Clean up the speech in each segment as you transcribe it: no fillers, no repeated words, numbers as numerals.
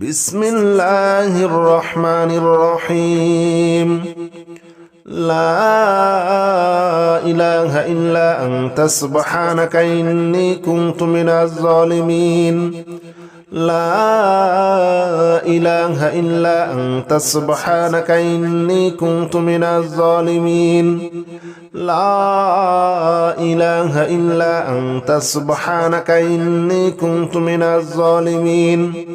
بسم الله الرحمن الرحيم. لا إله إلا أنت سبحانك إني كنت من الظالمين. لا إله إلا أنت سبحانك إني كنت من الظالمين. لا إله إلا أنت سبحانك إني كنت من الظالمين.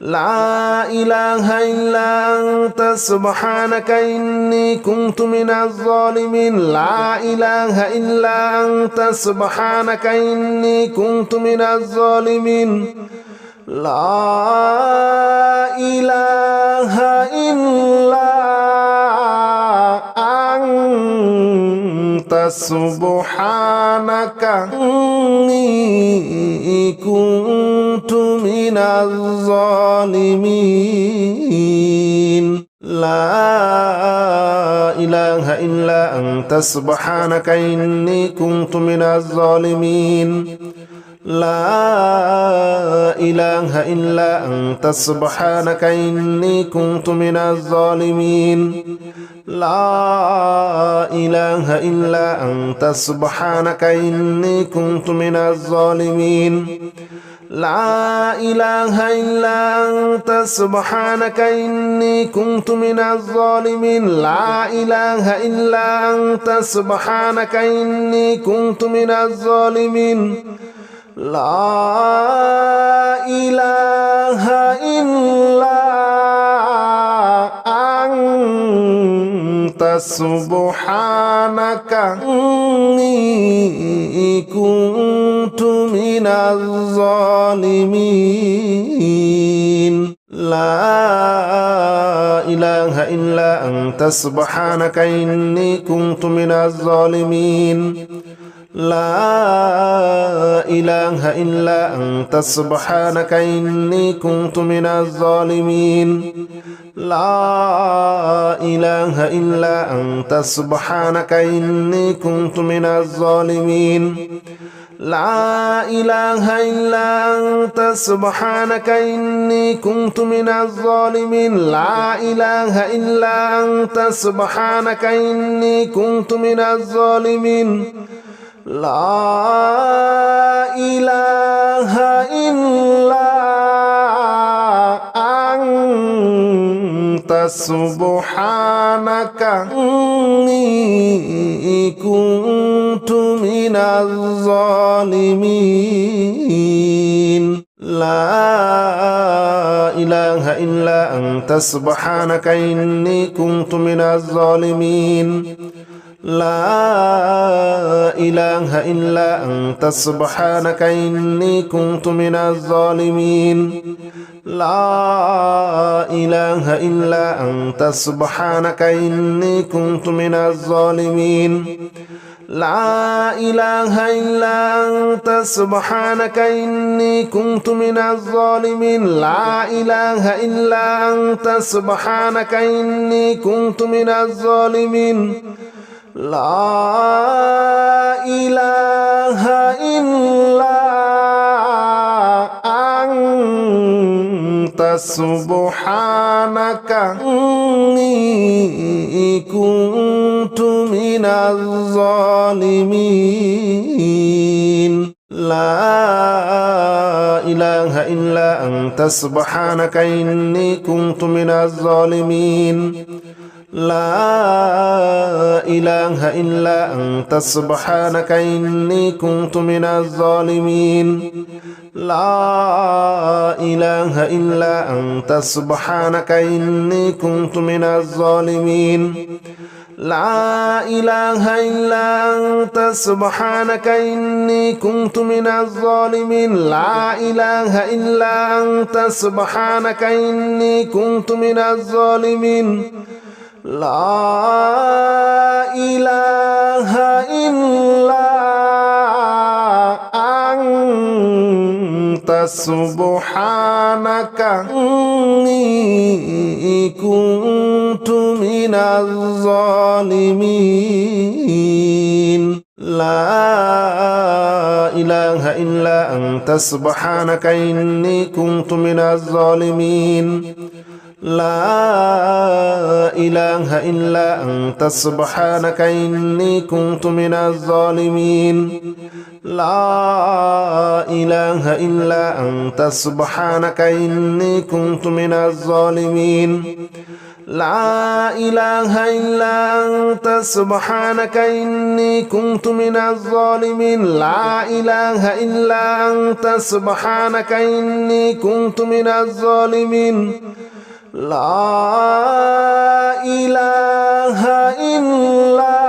لا إله إلا أنت سبحانك إني كنت من الظالمين. لا إله إلا أنت سبحانك إني كنت من الظالمين. لا إله إلا أنت سبحانك إني كنت من الظالمين. لا إله إلا أنت سبحانك إني كنت من الظالمين. لا إله إلا أنت سبحانك إني كنت من الظالمين. لا إله إلا أنت سبحانك إني كنت من الظالمين. لا إله إلا أنت سبحانك إني كنت من الظالمين. لا إله إلا أنت سبحانك إني كنت من الظالمين. لا إله إلا أنت سبحانك إني كنت من الظالمين. لا إله إلا أنت سبحانك إني كنت من الظالمين. لا إله إلا أنت سبحانك إني كنت من الظالمين. لا إله إلا أنت سبحانك إني كنت من الظالمين. لا إله إلا أنت سبحانك إني كنت من الظالمين. لا إله إلا أنت سبحانك إني كنت من الظالمين. لا إله إلا أنت سبحانك إني كنت من الظالمين. لا إله إلا أنت سبحانك إني كنت من الظالمين. لا إله إلا أنت سبحانك إني كنت من الظالمين. لا إله إلا أنت سبحانك إني كنت من الظالمين. لا إله إلا أنت سبحانك إني كنت من الظالمين. لا إله إلا أنت سبحانك إني كنت من الظالمين. لا إله إلا أنت سبحانك إني كنت من الظالمين. لا إله إلا أنت سبحانك إني كنت من الظالمين. لا إله إلا أنت سبحانك إني كنت من الظالمين. لا إله إلا أنت سبحانك إني كنت من الظالمين. لا إله إلا أنت سبحانك إني كنت من الظالمين. لا إله إلا أنت سبحانك إني كنت من الظالمين. لا إله إلا أنت سبحانك إني كنت من الظالمين. لا إله إله إلا أنت سبحانك إني كنت من الظالمين لا إله إلا أنت سبحانك إني كنت من الظالمين لا إله إلا أنت سبحانك إني كنت من الظالمين لا إله إلا أنت سبحانك إني كنت من الظالمين لا إله إلا أنت سبحانك إني كنت من الظالمين لا إله إلا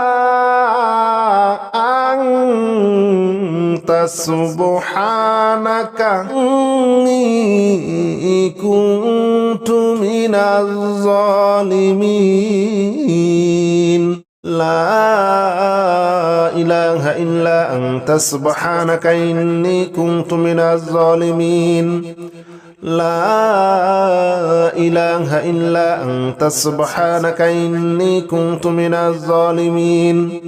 أنت سبحانك إني كنت من الظالمين لا إله إلا أنت سبحانك إني كنت من الظالمين لا إله إلا أنت سبحانك إني كنت من الظالمين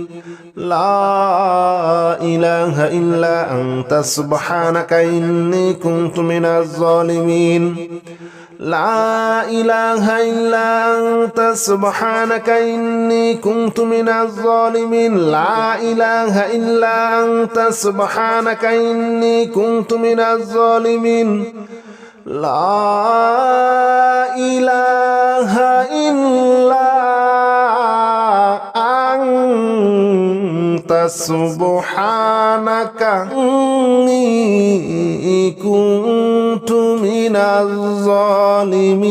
لا إله إلا أنت سبحانك إني كنت من الظالمين لا إله إلا أنت سبحانك إني كنت من الظالمين لا إله إلا أنت سبحانك إني كنت من الظالمين لا إله إلا أنت سبحانك إني كنت من الظالمين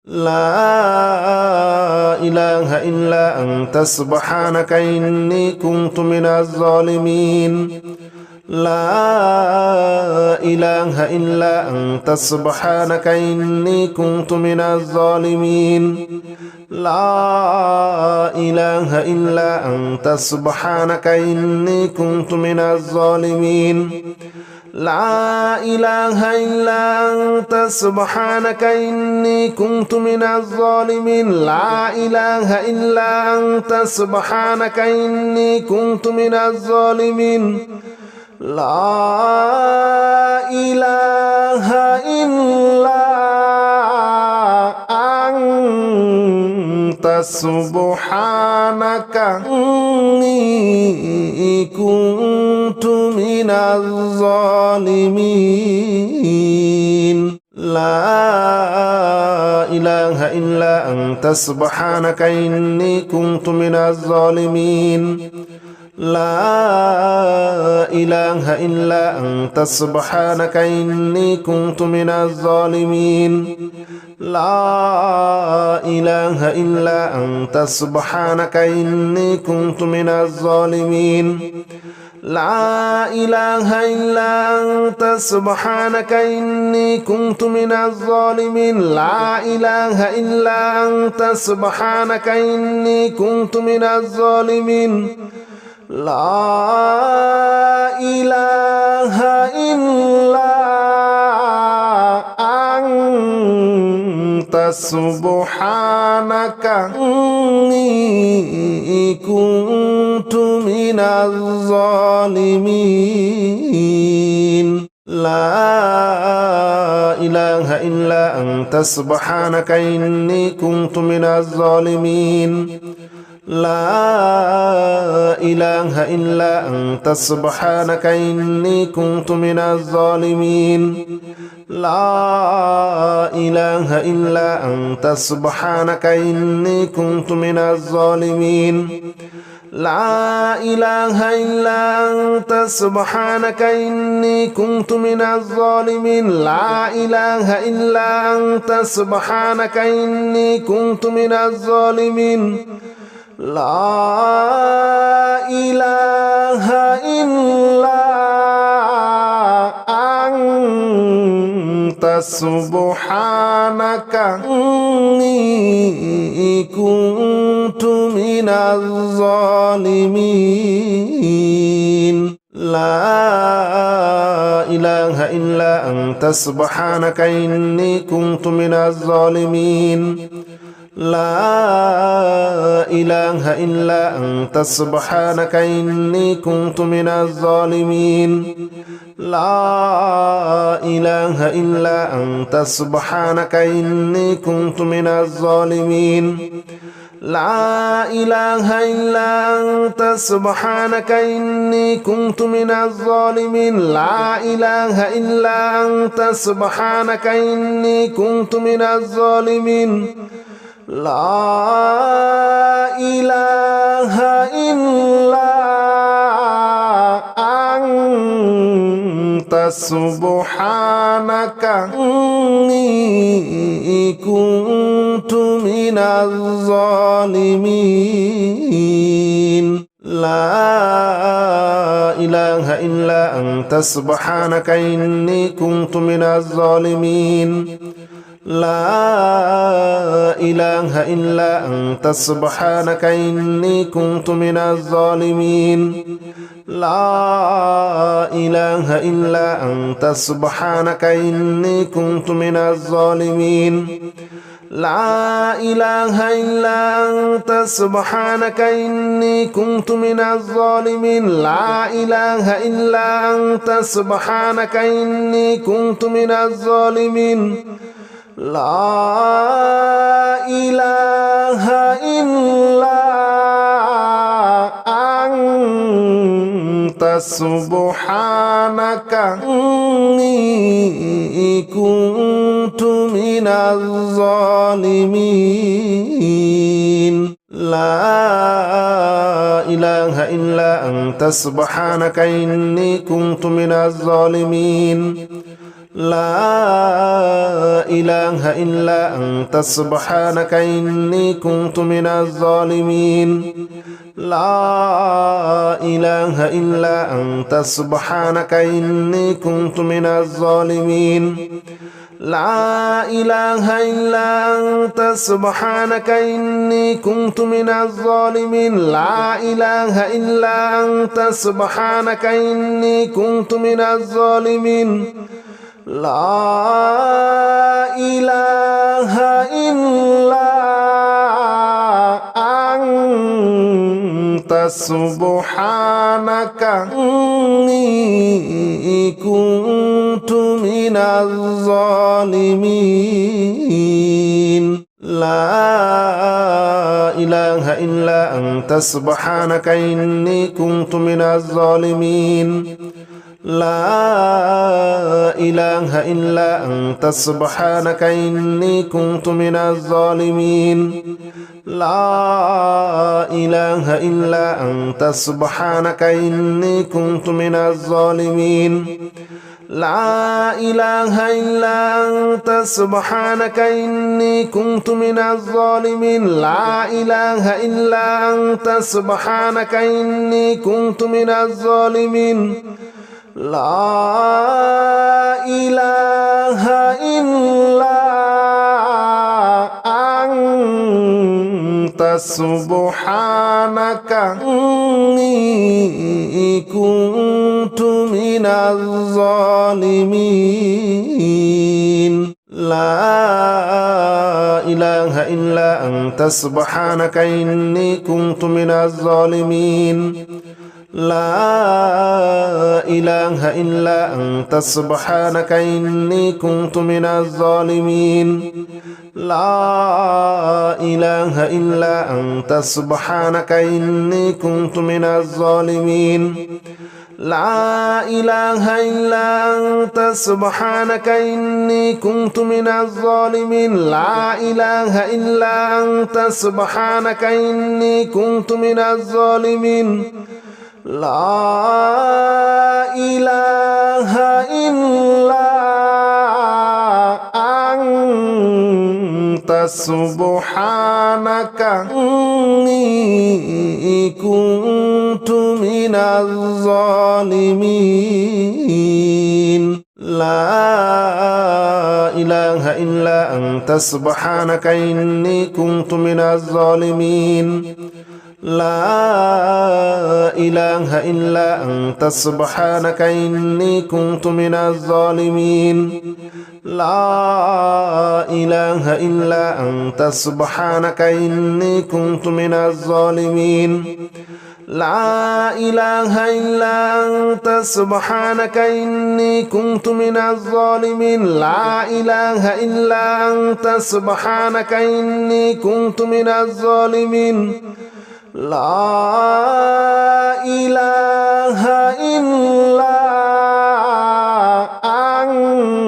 لا إله إلا أنت سبحانك إني كنت من الظالمين لا إله إلا أنت سبحانك إني كنت من الظالمين لا إله إلا أنت سبحانك إني كنت من الظالمين لا إله إلا أنت سبحانك إني كنت من الظالمين لا إله إلا أنت سبحانك إني كنت من الظالمين لا إله إلا أنت سبحانك إني كنت من الظالمين لا إله إلا أنت سبحانك إني كنت من الظالمين لا إله إلا أنت سبحانك إني كنت من الظالمين لا إله إلا أنت سبحانك إني كنت من الظالمين لا إله إلا أنت سبحانك إني كنت من الظالمين لا إله إلا أنت سبحانك إني كنت من الظالمين لا إله إلا أنت سبحانك إني كنت من الظالمين لا إله إلا أنت سبحانك إني كنت من الظالمين لا إله إلا أنت سبحانك إني كنت من الظالمين لا إله إلا أنت سبحانك إني كنت من الظالمين لا إله إلا أنت سبحانك إني كنت من الظالمين لا إله إلا أنت سبحانك إني كنت من الظالمين لا إله إلا أنت سبحانك إني كنت من الظالمين لا إله إلا أنت سبحانك إني كنت من الظالمين لا إله إلا أنت سبحانك إني كنت من الظالمين لا إله إلا أنت سبحانك إني كنت من الظالمين لا إله إلا أنت سبحانك إني كنت من الظالمين لا إله إلا أنت سبحانك إني كنت من الظالمين لا إله إلا أنت سبحانك إني كنت من الظالمين لا إله إلا أنت سبحانك إني كنت من الظالمين لا إله إلا أنت سبحانك إني كنت من الظالمين لا إله إلا أنت سبحانك إني كنت من الظالمين لا إله إلا أنت سبحانك إني كنت من الظالمين لا إله إلا أنت سبحانك إني كنت من الظالمين لا إله إلا أنت سبحانك إني كنت من الظالمين لا إله إلا أنت سبحانك إني كنت من الظالمين لا إله إلا أنت سبحانك إني كنت من الظالمين لا إله إلا أنت سبحانك إني كنت من الظالمين لا إله إلا أنت سبحانك إني كنت من الظالمين لا إله إلا أنت سبحانك إني كنت من الظالمين لا إله إلا أنت سبحانك إني كنت من الظالمين لا إله إلا أنت سبحانك إني كنت من الظالمين لا إله إلا أنت سبحانك إني كنت من الظالمين لا إله إلا أنت سبحانك إني كنت من الظالمين لا إله إلا أنت سبحانك إني كنت من الظالمين لا إله إلا أنت سبحانك إني كنت من الظالمين لا إله إلا أنت سبحانك إني كنت من الظالمين لا إله إلا أنت سبحانك إني كنت من الظالمين لا إله إلا أنت سبحانك إني كنت من الظالمين لا إله إلا أنت سبحانك إني كنت من الظالمين لا إله إلا أنت سبحانك إني كنت من الظالمين لا إله إلا أنت سبحانك إني كنت من الظالمين لا إله إلا أنت سبحانك إني كنت من الظالمين لا إله إلا أنت سبحانك إني كنت من الظالمين لا إله إلا أنت سبحانك إني كنت من الظالمين لا إله إلا أنت سبحانك إني كنت من الظالمين لا إله إلا أنت سبحانك إني كنت من الظالمين لا إله إلا أنت سبحانك إني كنت من الظالمين لا إله إلا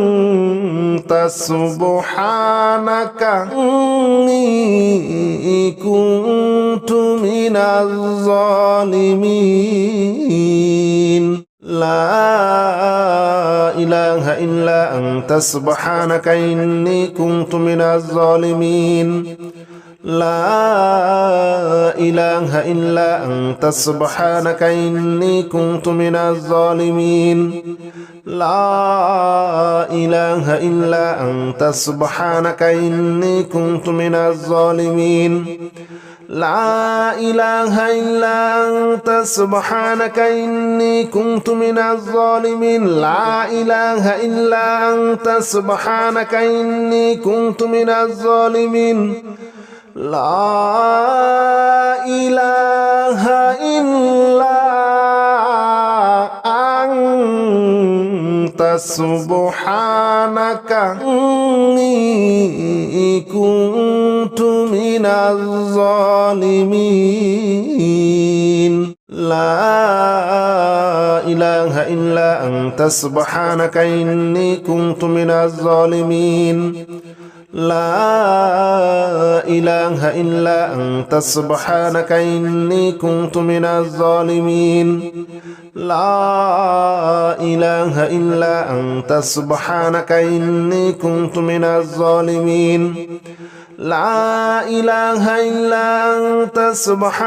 أنت سبحانك إني كنت من الظالمين لا إله إلا أنت سبحانك إني كنت من الظالمين لا إله إلا أنت سبحانك إني كنت من الظالمين لا إله إلا أنت سبحانك إني كنت من الظالمين لا إله إلا أنت سبحانك إني كنت من الظالمين لا إله إلا أنت سبحانك إني كنت من الظالمين لا إله إلا أنت سبحانك إني كنت من الظالمين لا إله إلا أنت سبحانك إني كنت من الظالمين لا إله إلا أنت سبحانك إني كنت من الظالمين لا إله إلا أنت سبحانك إني كنت من الظالمين لا إله إلا أنت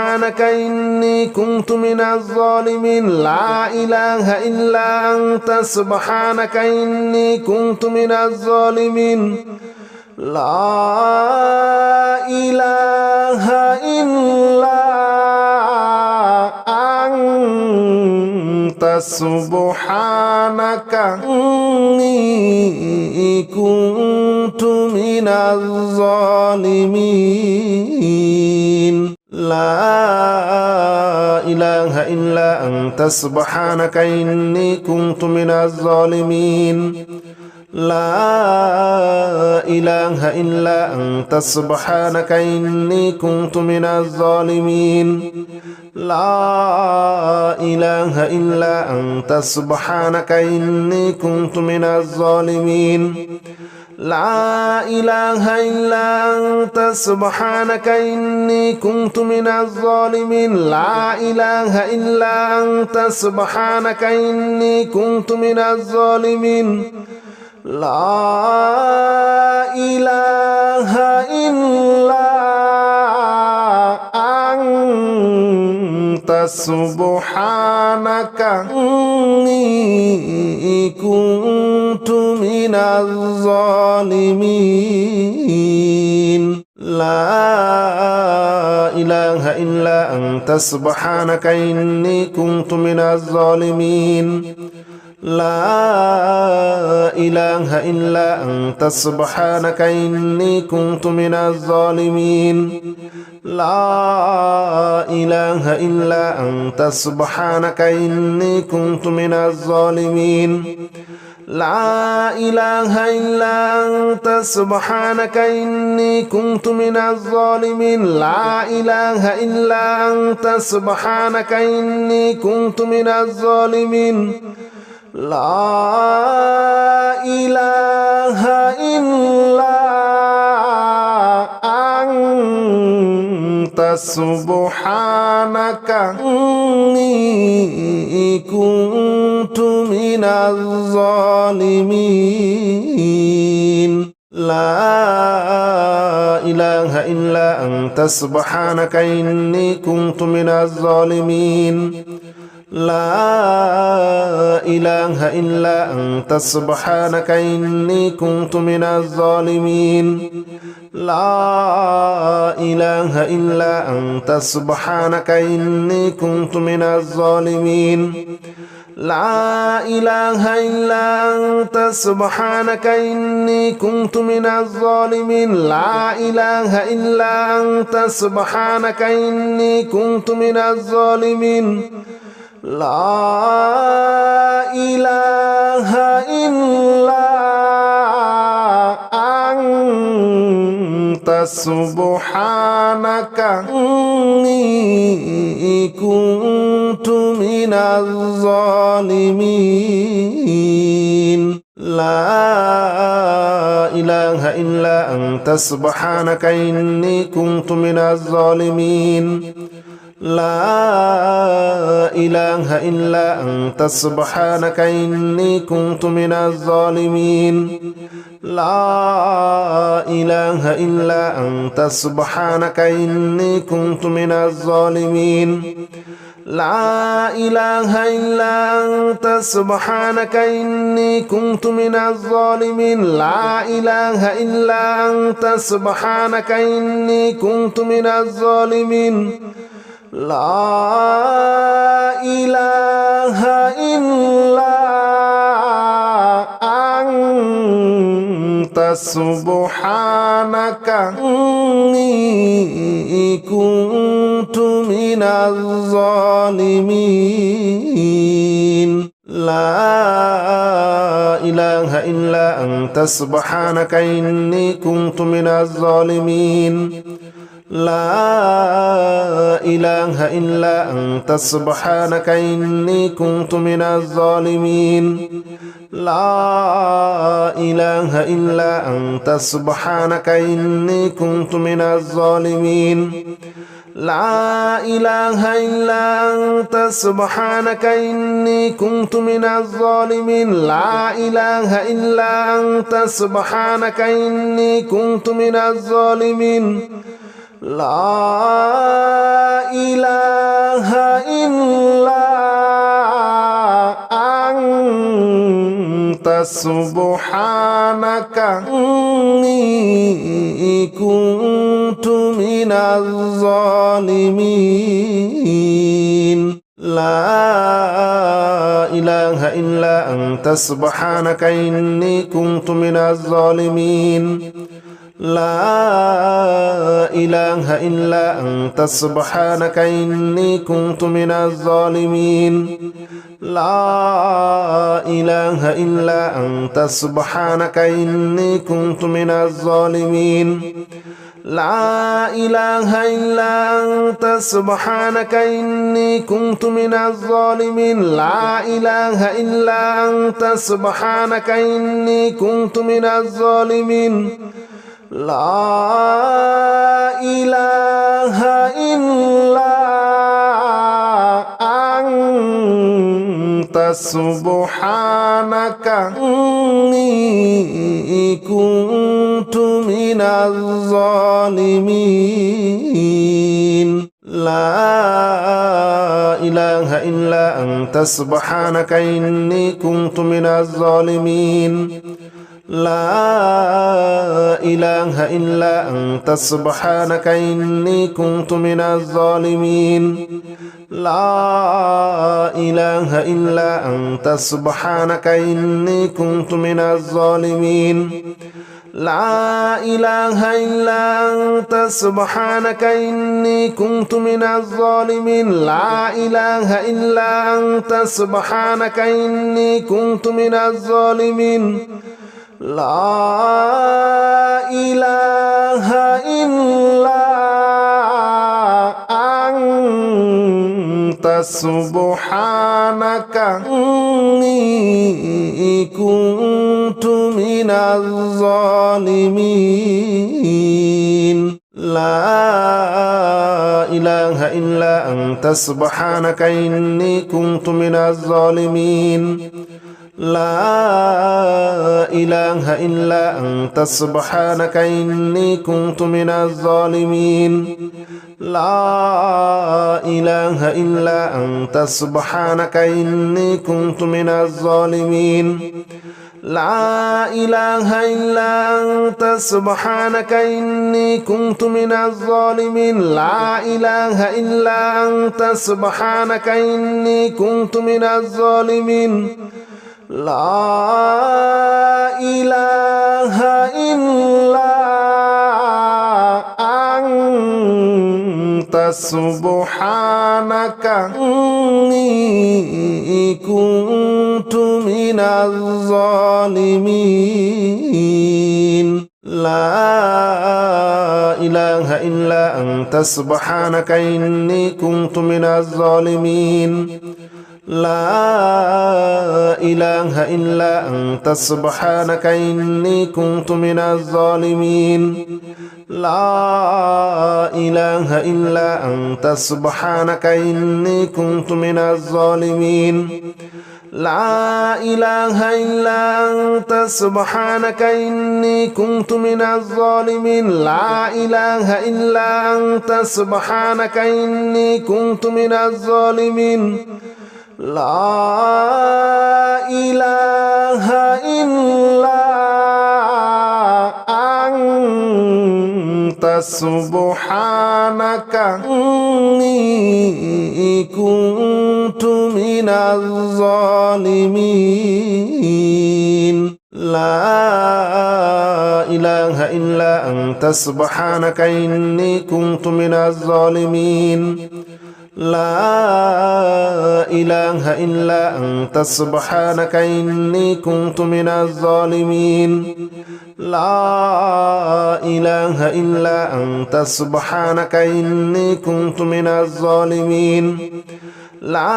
سبحانك إني كنت من الظالمين لا إله إلا أنت سبحانك إني كنت من الظالمين لا إله إلا أنت سبحانك إني كنت من الظالمين لا إله إلا أنت سبحانك إني كنت من الظالمين لا إله إلا أنت سبحانك إني كنت من الظالمين لا إله إلا أنت سبحانك إني كنت من الظالمين لا إله إلا أنت سبحانك إني كنت من الظالمين لا إله إلا أنت سبحانك إني كنت من الظالمين لا إله إلا أنت سبحانك إني كنت من الظالمين لا إله إلا أنت سبحانك إني كنت من الظالمين لا إله إلا أنت سبحانك إني كنت من الظالمين لا إله إلا أنت سبحانك إني كنت من الظالمين لا إله إلا أنت سبحانك إني كنت من الظالمين لا إله إلا أنت سبحانك إني كنت من الظالمين لا إله إلا أنت سبحانك إني كنت من الظالمين لا إله إلا أنت سبحانك إني كنت من الظالمين لا إله إلا أنت سبحانك إني كنت من الظالمين لا إله إلا أنت سبحانك إني كنت من الظالمين لا إله إلا أنت سبحانك إني كنت من الظالمين لا إله إلا أنت سبحانك إني كنت من الظالمين لا إله إلا أنت سبحانك إني كنت من الظالمين لا إله إلا أنت سبحانك إني كنت من الظالمين لا إله إلا أنت سبحانك إني كنت من الظالمين لا إله إلا أنت سبحانك إني كنت من الظالمين لا إله إلا أنت سبحانك إني كنت من الظالمين لا إله إلا أنت سبحانك إني كنت من الظالمين لا إله إلا أنت سبحانك إني كنت من الظالمين لا إله إلا أنت سبحانك إني كنت من الظالمين لا إله إلا أنت سبحانك إني كنت من الظالمين لا إله إلا أنت سبحانك إني كنت من الظالمين لا إله إلا أنت سبحانك إني كنت من الظالمين لا إله إلا أنت سبحانك إني كنت من الظالمين لا إله إلا أنت سبحانك إني كنت من الظالمين لا إله إلا أنت سبحانك إني كنت من الظالمين لا إله إلا أنت سبحانك إني كنت من الظالمين لا إله إلا أنت سبحانك إني كنت من الظالمين لا إله إلا أنت سبحانك إني كنت من الظالمين لا إله إلا أنت سبحانك إني كنت من الظالمين لا إله إلا أنت سبحانك إني كنت من الظالمين لا إله إلا أنت سبحانك إني كنت من الظالمين لا إله إلا أنت سبحانك إني كنت من الظالمين لا إله إلا أنت سبحانك إني كنت من الظالمين لا إله إلا أنت سبحانك إني كنت من الظالمين لا إله إلا أنت سبحانك إني كنت من الظالمين لا إله إلا أنت سبحانك إني كنت من الظالمين لا إله إلا أنت سبحانك إني كنت من الظالمين لا إله إلا أنت سبحانك إني كنت من الظالمين لا إله إلا أنت سبحانك إني كنت من الظالمين لا إله إلا أنت سبحانك إني كنت من الظالمين لا إله إلا أنت سبحانك إني كنت من الظالمين لا إله إلا أنت سبحانك إني كنت من الظالمين لا إله إلا أنت سبحانك إني كنت من الظالمين لا إله إلا أنت سبحانك إني كنت من الظالمين لا إله إلا أنت سبحانك إني كنت من الظالمين لا إله إلا أنت سبحانك إني كنت من الظالمين لا إله إلا أنت سبحانك إني كنت من الظالمين لا إله إلا أنت سبحانك إني كنت من الظالمين لا إله إلا أنت سبحانك إني كنت من الظالمين لا إله إلا أنت سبحانك إني كنت من الظالمين لا إله إلا أنت سبحانك إني كنت من الظالمين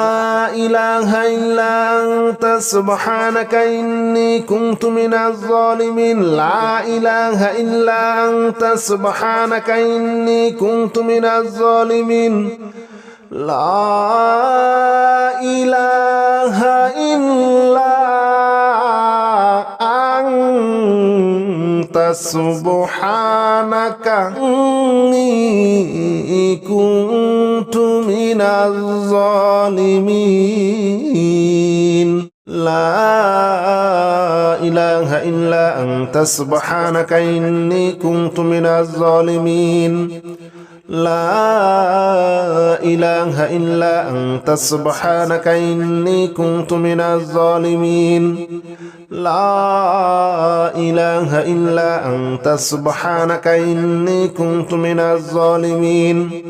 لا إله إلا أنت سبحانك إني كنت من الظالمين لا إله إلا أنت سبحانك إني كنت من الظالمين لا إله إلا أنت سبحانك إني كنت من الظالمين لا إله إلا أنت سبحانك إني كنت من الظالمين لا إله إلا أنت سبحانك إني كنت من الظالمين لا إله إلا أنت سبحانك إني كنت من الظالمين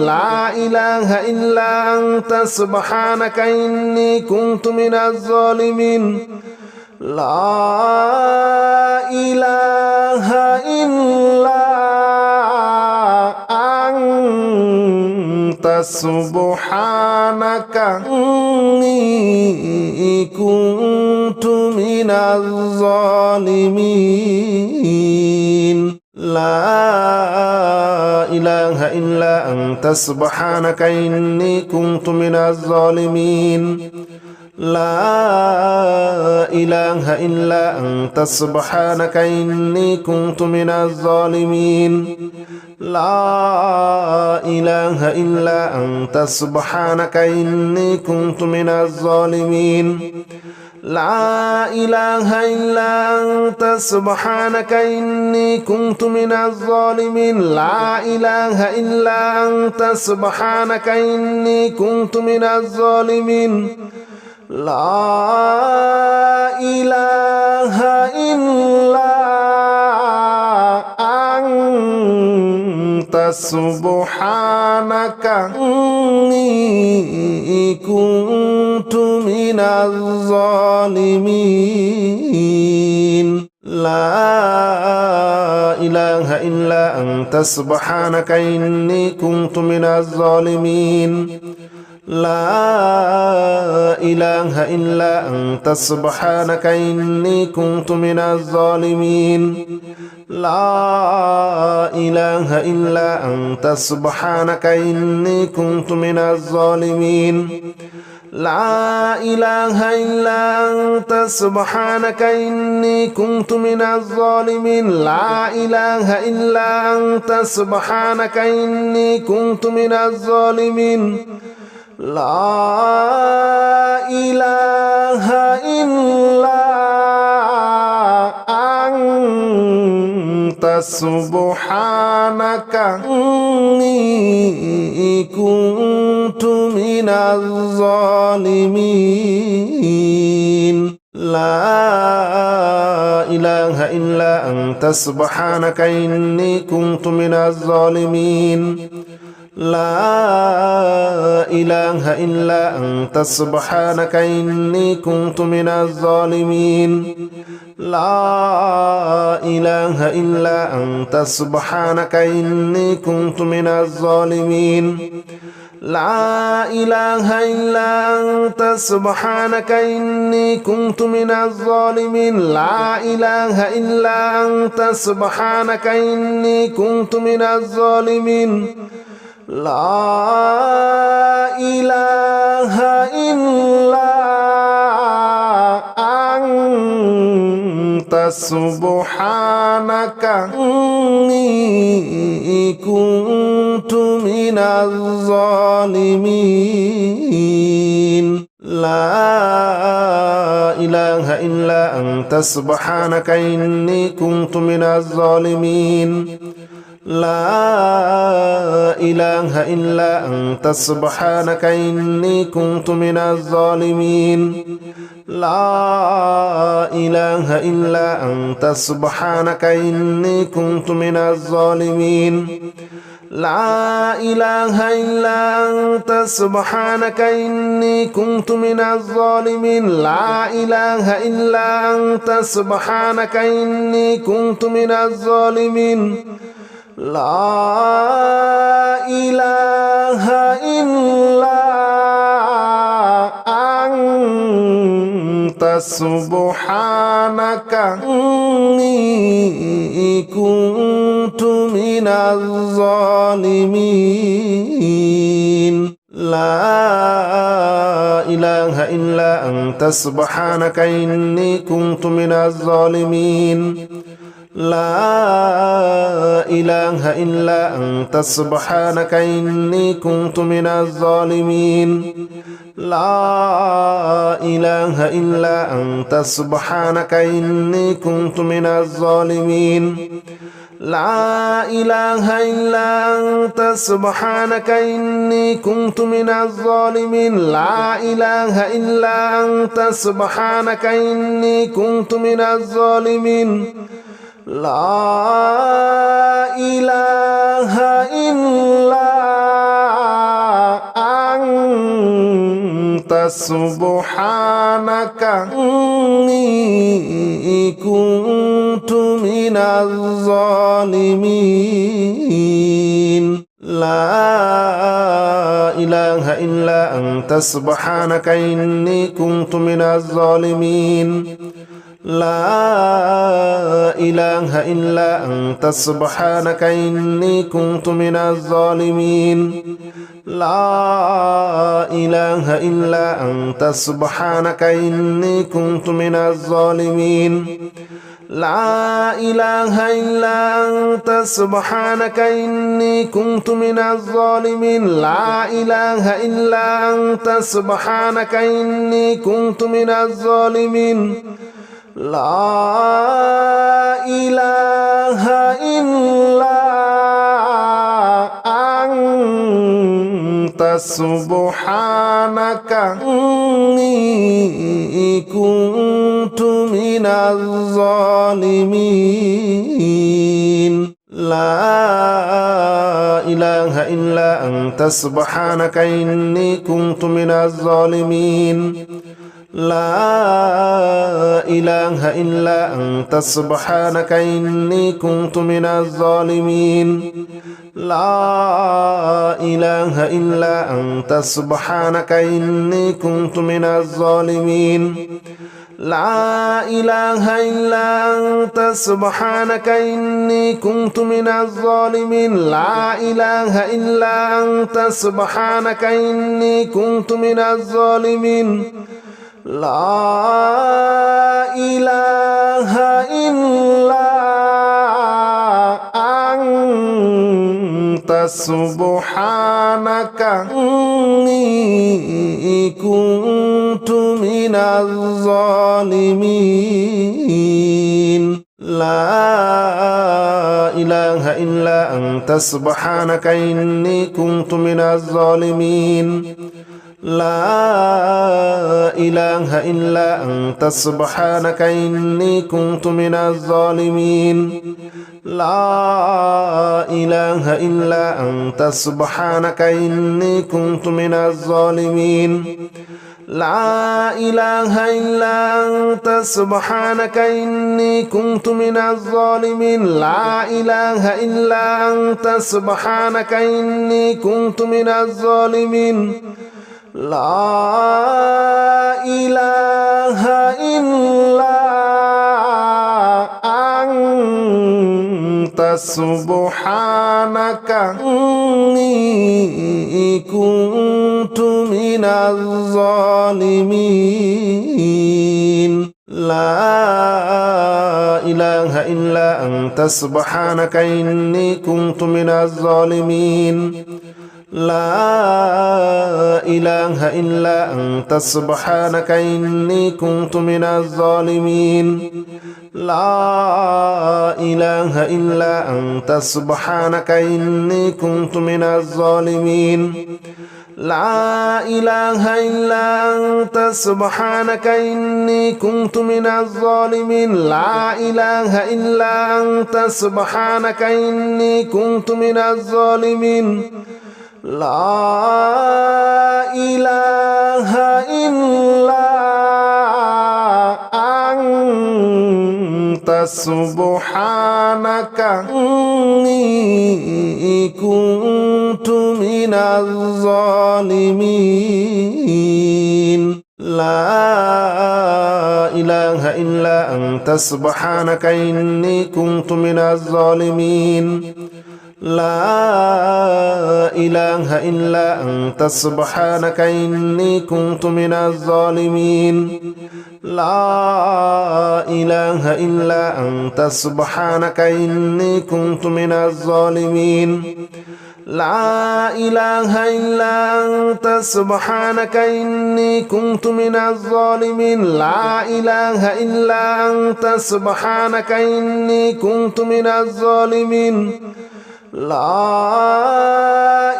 لا إله إلا أنت سبحانك إني كنت من الظالمين لا إله إلا أنت سبحانك إني كنت من الظالمين لا إله إلا أنت سبحانك إني كنت من الظالمين لا إله إلا أنت سبحانك إني كنت من الظالمين لا إله إلا أنت سبحانك إني كنت من الظالمين لا إله إلا أنت سبحانك إني كنت من الظالمين لا إله إلا أنت سبحانك إني كنت من الظالمين لا إله إلا أنت سبحانك إني كنت من الظالمين لا إله إلا أنت سبحانك إني كنت من الظالمين لا إله إلا أنت سبحانك إني كنت من الظالمين لا إله إلا أنت سبحانك إني كنت من الظالمين لا إله إلا أنت سبحانك إني كنت من الظالمين لا إله إلا أنت سبحانك إني كنت من الظالمين لا إله إلا أنت سبحانك إني كنت من الظالمين لا إله إلا أنت سبحانك إني كنت من الظالمين لا إله إلا أنت سبحانك إني كنت من الظالمين لا إله إلا أنت سبحانك إني كنت من الظالمين لا إله إلا أنت سبحانك إني كنت من الظالمين لا إله إلا أنت سبحانك إني كنت من الظالمين لا إله إلا أنت سبحانك إني كنت من الظالمين لا إله إلا أنت سبحانك إني كنت من الظالمين لا إله إلا أنت سبحانك إني كنت من الظالمين لا إله إلا أنت سبحانك إني كنت من الظالمين لا إله إلا أنت سبحانك إني كنت من الظالمين لا إله إلا أنت سبحانك إني كنت من الظالمين لا إله إلا أنت سبحانك إني كنت من الظالمين لا إله إلا أنت سبحانك إني كنت من الظالمين لا إله إلا أنت سبحانك إني كنت من الظالمين لا إله إلا أنت سبحانك إني كنت من الظالمين لا إله إلا أنت سبحانك إني كنت من الظالمين لا إله إلا أنت سبحانك إني كنت من الظالمين لا إله إلا أنت سبحانك إني كنت من الظالمين لا إله إلا أنت سبحانك إني كنت من الظالمين لا إله إلا أنت سبحانك إني كنت من الظالمين لا إله إلا أنت سبحانك إني كنت من الظالمين لا إله إلا أنت سبحانك إني كنت من الظالمين لا إله إلا أنت سبحانك إني كنت من الظالمين لا إله إلا أنت سبحانك إني كنت من الظالمين لا إله إلا أنت سبحانك إني كنت من الظالمين لا إله إلا أنت سبحانك إني كنت من الظالمين لا إله إلا أنت سبحانك إني كنت من الظالمين لا إله إلا أنت سبحانك إني كنت من الظالمين لا إله إلا أنت سبحانك إني كنت من الظالمين لا إله إلا أنت سبحانك إني كنت من الظالمين لا إله إلا أنت سبحانك إني كنت من الظالمين لا إله إلا أنت سبحانك إني كنت من الظالمين لا إله إلا أنت سبحانك إني كنت من الظالمين لا إله إلا أنت سبحانك إني كنت من الظالمين لا إله إلا أنت سبحانك إني كنت من الظالمين لا إله إلا أنت سبحانك إني كنت من الظالمين لا إله إلا أنت سبحانك إني كنت من الظالمين لا إله إلا أنت سبحانك إني كنت من الظالمين لا إله إلا أنت سبحانك إني كنت من الظالمين لا إله إلا أنت سبحانك إني كنت من الظالمين لا إله إلا أنت سبحانك إني كنت من الظالمين لا إله إلا أنت سبحانك إني كنت من الظالمين لا إله إلا أنت سبحانك إني كنت من الظالمين لا إله إلا أنت سبحانك إني كنت من الظالمين لا إله إلا أنت سبحانك إني كنت من الظالمين لا إله إلا أنت سبحانك إني كنت من الظالمين لا إله إلا أنت سبحانك إني كنت من الظالمين لا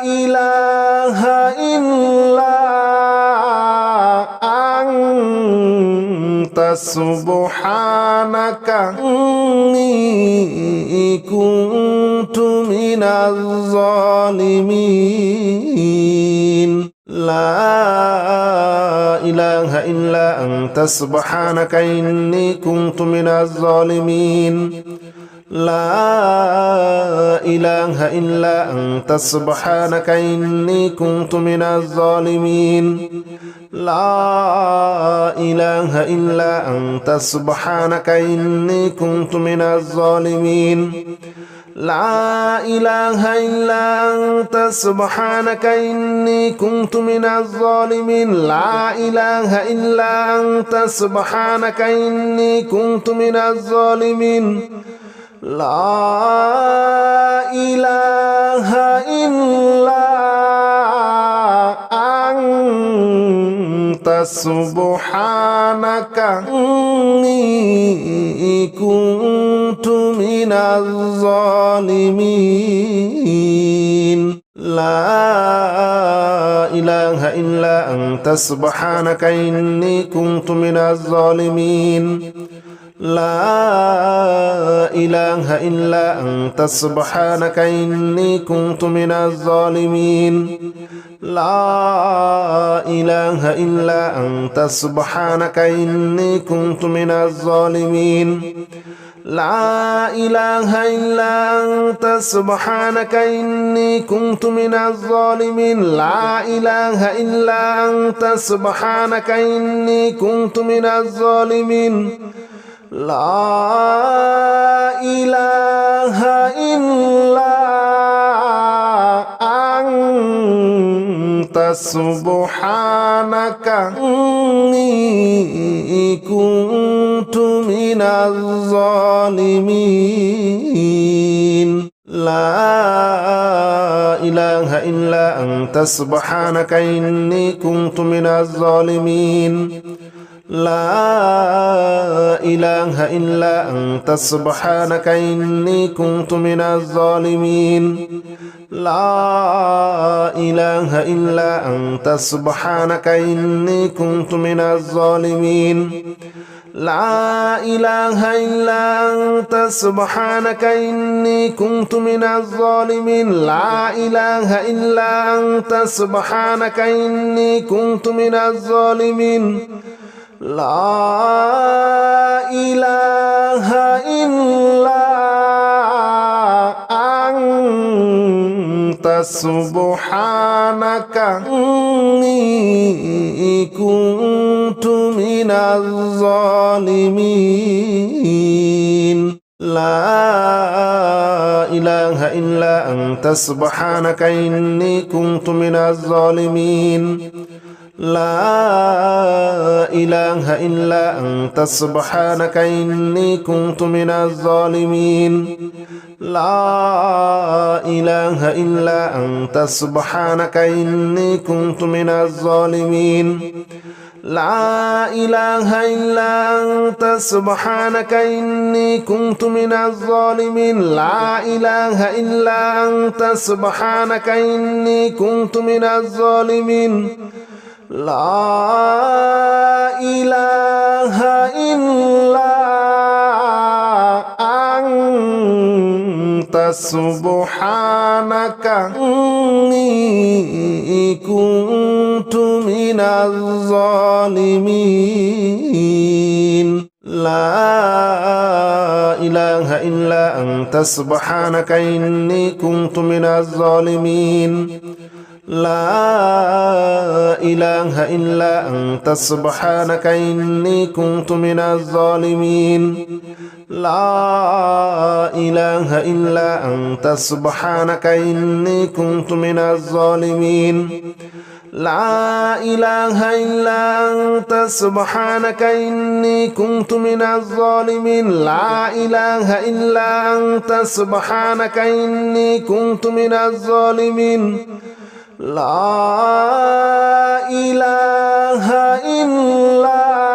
إله إلا أنت سبحانك إني كنت من الظالمين لا إله إلا أنت سبحانك إني كنت من الظالمين لا إله إلا أنت سبحانك إني كنت من الظالمين لا إله إلا أنت سبحانك إني كنت من الظالمين لا إله إلا أنت سبحانك إني كنت من الظالمين لا إله إلا أنت سبحانك إني كنت من الظالمين لا إله إلا أنت سبحانك إني كنت من الظالمين لا إله إلا أنت سبحانك إني كنت من الظالمين لا إله إلا أنت سبحانك إني كنت من الظالمين لا إله إلا أنت سبحانك إني كنت من الظالمين لا إله إلا أنت سبحانك إني كنت من الظالمين لا إله إلا أنت سبحانك إني كنت من الظالمين لا إله إلا أنت سبحانك إني كنت من الظالمين لا إله إلا أنت سبحانك إني كنت من الظالمين لا إله إلا أنت سبحانك إني كنت من الظالمين لا إله إلا أنت سبحانك إني كنت من الظالمين لا إله إلا أنت سبحانك إني كنت من الظالمين لا إله إلا أنت سبحانك إني كنت من الظالمين لا إله إلا أنت سبحانك إني كنت من الظالمين لا إله إلا أنت سبحانك إني كنت من الظالمين لا إله إلا أنت سبحانك إني كنت من الظالمين لا إله إلا أنت سبحانك إني كنت من الظالمين لا إله إلا أنت سبحانك إني كنت من الظالمين لا إله إلا أنت سبحانك إني كنت من الظالمين لا إله إلا أنت سبحانك إني كنت من الظالمين لا إله إلا أنت سبحانك إني كنت من الظالمين لا إله إلا أنت سبحانك إني كنت من الظالمين لا إله إلا أنت سبحانك إني كنت من الظالمين لا إله إلا أنت سبحانك إني كنت من الظالمين لا إله إلا أنت سبحانك إني كنت من الظالمين لا إله إلا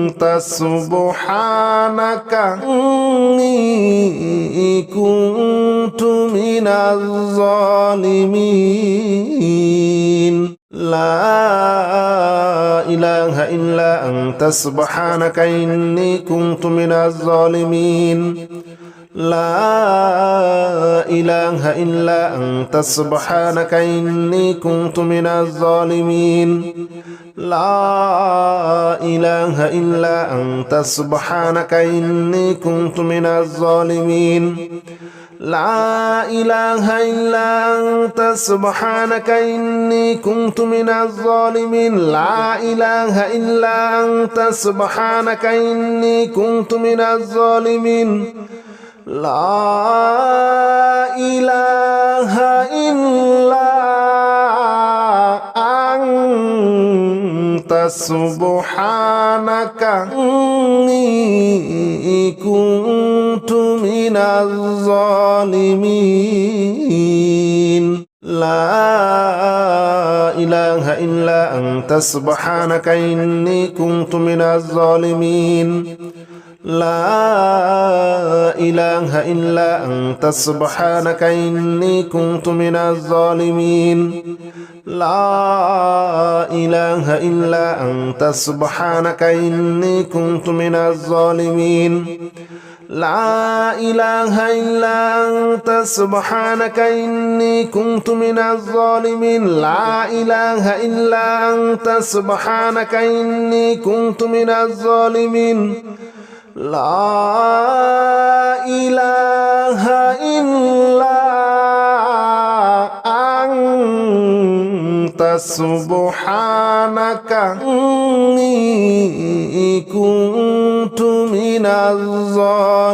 أنت سبحانك إني كنت من الظالمين لا إله إلا أنت سبحانك إني كنت من الظالمين لا إله إلا أنت سبحانك إني كنت من الظالمين لا إله إلا أنت سبحانك إني كنت من الظالمين لا إله إلا أنت سبحانك إني كنت من الظالمين لا إله إلا أنت سبحانك إني كنت من الظالمين لا إله إلا أنت سبحانك إني كنت من الظالمين لا إله إلا أنت سبحانك إني كنت من الظالمين لا إله إلا أنت سبحانك إني كنت من الظالمين لا إله إلا أنت سبحانك إني كنت من الظالمين لا إله إلا أنت سبحانك إني كنت من الظالمين لا إله إلا أنت سبحانك إني كنت من الظالمين لا إله إلا أنت سبحانك إني كنت من الظالمين لا إله إلا أنت سبحانك إني كنت من الظالمين